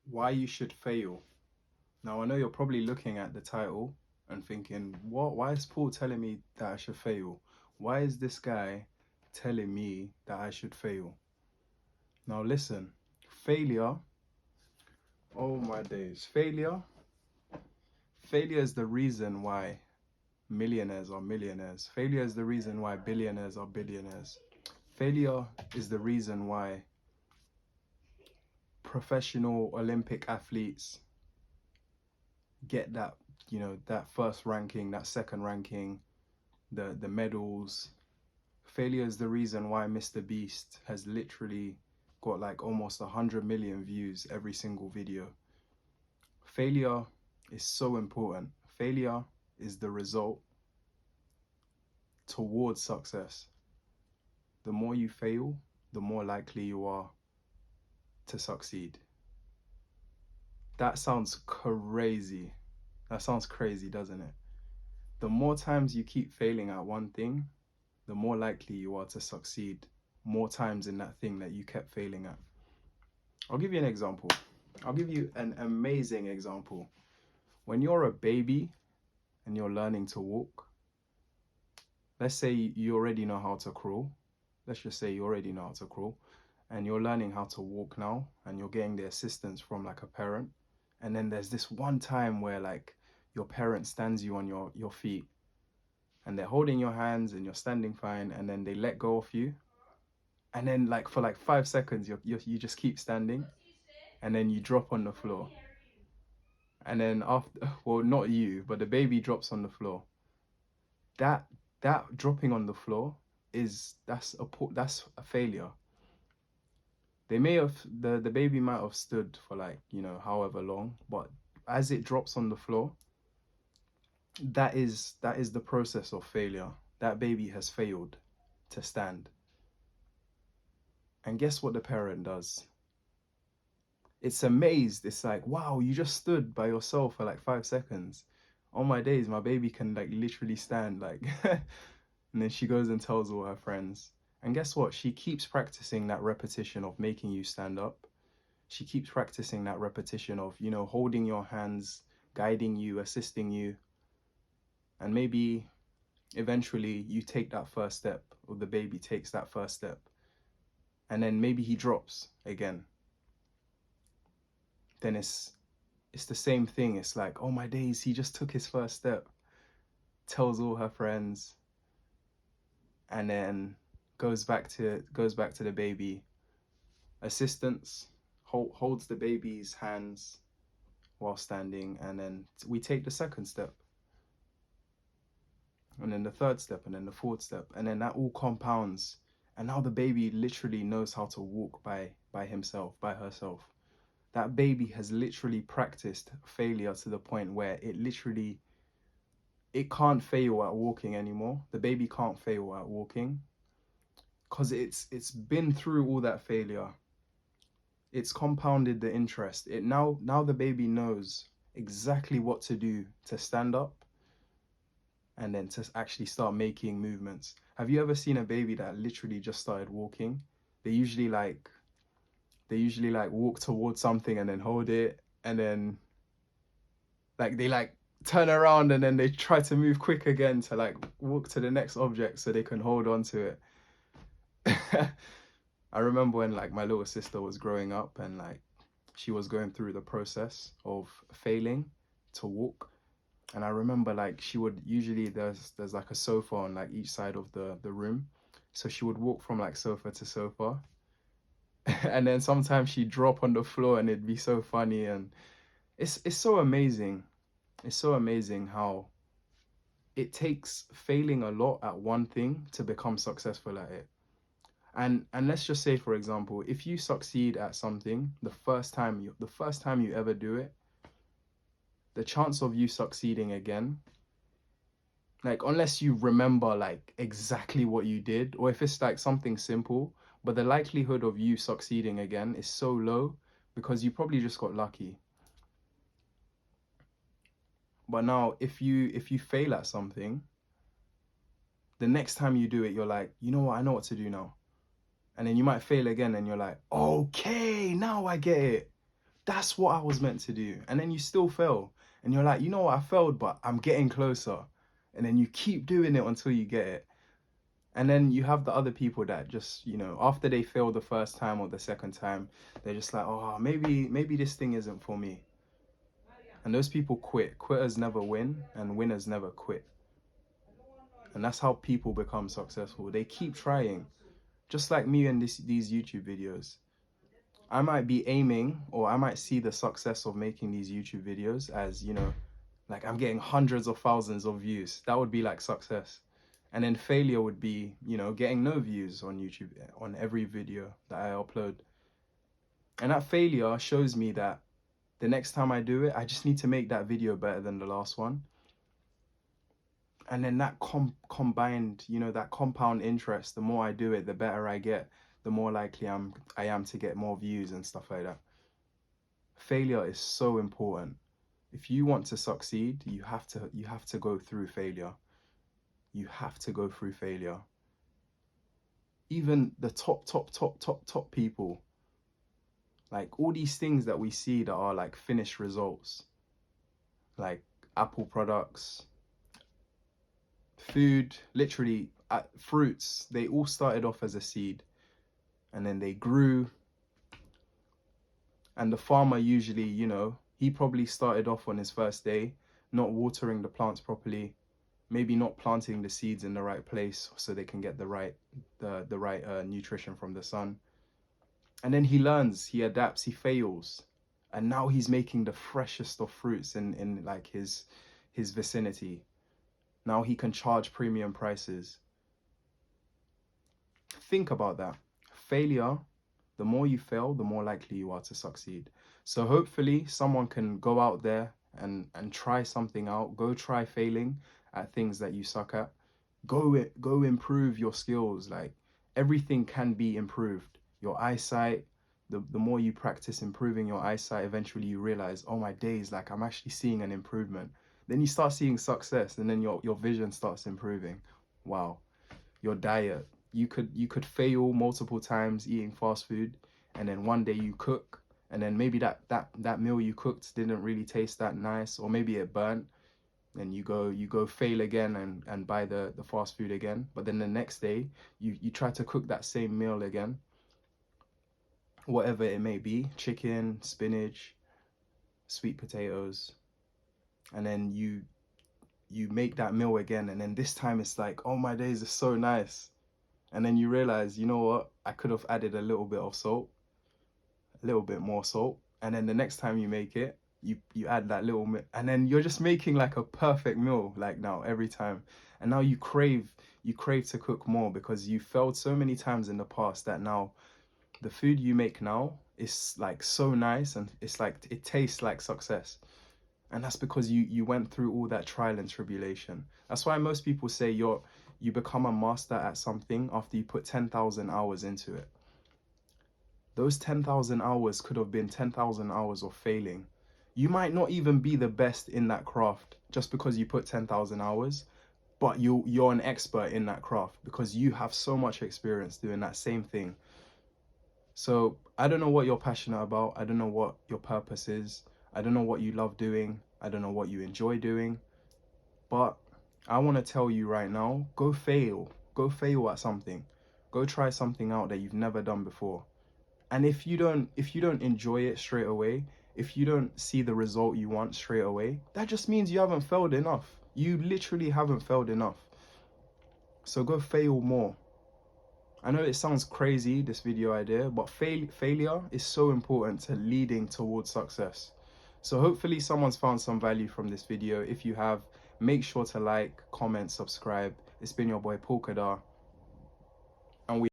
Why you should fail. Now, I know you're probably looking at the title and thinking, what? Why is Paul telling me that I should fail? Why is this guy telling me that I should fail? Now, listen, failure, oh my days, failure is the reason why millionaires are millionaires. Failure is the reason why billionaires are billionaires. Failure is the reason why professional Olympic athletes get that, that first ranking, that second ranking, the medals. Failure is the reason why Mr. Beast has literally got like almost 100 million views every single video. Failure is so important. Failure is the result towards success. The more you fail, the more likely you are to succeed. That sounds crazy. That sounds crazy, doesn't it? The more times you keep failing at one thing, the more likely you are to succeed more times in that thing that you kept failing at. I'll give you an example. I'll give you an amazing example. When you're a baby and you're learning to walk, let's say you already know how to crawl. Let's just say you already know how to crawl and you're learning how to walk now and you're getting the assistance from like a parent. And then there's this one time where like your parent stands you on your feet and they're holding your hands and you're standing fine and then they let go of you. And then like for like 5 seconds, you just keep standing and then you drop on the floor. And then after, well, not you, but the baby drops on the floor. That that dropping on the floor that's a failure. They may have the baby might have stood for like, however long, but as it drops on the floor, that is the process of failure. That baby has failed to stand. And guess what the parent does? It's amazed. It's like, wow, you just stood by yourself for like 5 seconds. On my days, my baby can like literally stand like and then she goes and tells all her friends. And guess what? She keeps practicing that repetition of making you stand up. She keeps practicing that repetition of, holding your hands, guiding you, assisting you. And maybe eventually you take that first step, or the baby takes that first step. And then maybe he drops again. Then it's the same thing. It's like, oh my days, he just took his first step. Tells all her friends, and then goes back to the baby. Assistance holds the baby's hands while standing, and then we take the second step, and then the third step, and then the fourth step, and then that all compounds. And now the baby literally knows how to walk by himself, by herself. That baby has literally practiced failure to the point where it can't fail at walking anymore. The baby can't fail at walking because it's been through all that failure. It's compounded the interest. It now the baby knows exactly what to do to stand up and then to actually start making movements. Have you ever seen a baby that literally just started walking? They usually like walk towards something and then hold it, and then like they like turn around and then they try to move quick again to like walk to the next object so they can hold on to it. I remember when like my little sister was growing up and like she was going through the process of failing to walk. And I remember like she would usually there's like a sofa on like each side of the room. So she would walk from like sofa to sofa. And then sometimes she'd drop on the floor and it'd be so funny. And it's so amazing. It's so amazing how it takes failing a lot at one thing to become successful at it. And let's just say, for example, if you succeed at something the first time you ever do it, the chance of you succeeding again, like unless you remember like exactly what you did, or if it's like something simple, but the likelihood of you succeeding again is so low because you probably just got lucky. But now if you fail at something, the next time you do it, you're like, you know what, I know what to do now. And then you might fail again and you're like, okay, now I get it. That's what I was meant to do. And then you still fail. And you're like, you know what, I failed, but I'm getting closer. And then you keep doing it until you get it. And then you have the other people that just, you know, after they fail the first time or the second time, they're just like, oh, maybe this thing isn't for me. And those people quit. Quitters never win, and winners never quit. And that's how people become successful. They keep trying. Just like me and these YouTube videos. I might be aiming, or I might see the success of making these YouTube videos as, you know, like I'm getting hundreds of thousands of views. That would be like success. And then failure would be, you know, getting no views on YouTube, on every video that I upload. And that failure shows me that the next time I do it, I just need to make that video better than the last one. And then that combined, you know, that compound interest, the more I do it, the better I get, the more likely I am to get more views and stuff like that. Failure is so important. If you want to succeed, you have to go through failure. You have to go through failure. Even the top people, like all these things that we see that are like finished results, like Apple products, food, literally fruits, they all started off as a seed and then they grew. And the farmer usually, you know, he probably started off on his first day not watering the plants properly, maybe not planting the seeds in the right place so they can get the right nutrition from the sun. And then he learns, he adapts, he fails, and now he's making the freshest of fruits in like his vicinity. Now he can charge premium prices. Think about that. Failure, the more you fail, the more likely you are to succeed. So hopefully someone can go out there and try something out. Go try failing at things that you suck at. Go improve your skills. Like everything can be improved. Your eyesight, the more you practice improving your eyesight, eventually you realize, oh my days, like I'm actually seeing an improvement. Then you start seeing success, and then your vision starts improving. Wow. Your diet, you could fail multiple times eating fast food, and then one day you cook, and then maybe that meal you cooked didn't really taste that nice, or maybe it burnt, and you go fail again and buy the fast food again. But then the next day you try to cook that same meal again, whatever it may be, chicken, spinach, sweet potatoes, and then you make that meal again, and then this time it's like, oh my days, it's so nice. And then you realize, you know what, I could have added a little bit of salt, a little bit more salt. And then the next time you make it, you add that little bit, and then you're just making like a perfect meal, like now every time. And now you crave to cook more because you failed so many times in the past that now the food you make now is like so nice, and it's like it tastes like success. And that's because you went through all that trial and tribulation. That's why most people say you become a master at something after you put 10,000 hours into it. Those 10,000 hours could have been 10,000 hours of failing. You might not even be the best in that craft just because you put 10,000 hours, but you're an expert in that craft because you have so much experience doing that same thing. So I don't know what you're passionate about. I don't know what your purpose is. I don't know what you love doing. I don't know what you enjoy doing. But I want to tell you right now, go fail. Go fail at something. Go try something out that you've never done before. And if you don't enjoy it straight away, if you don't see the result you want straight away, that just means you haven't failed enough. You literally haven't failed enough. So go fail more. I know it sounds crazy, this video idea, but failure is so important to leading towards success. So hopefully someone's found some value from this video. If you have, make sure to like, comment, subscribe. It's been your boy PaulKhadar.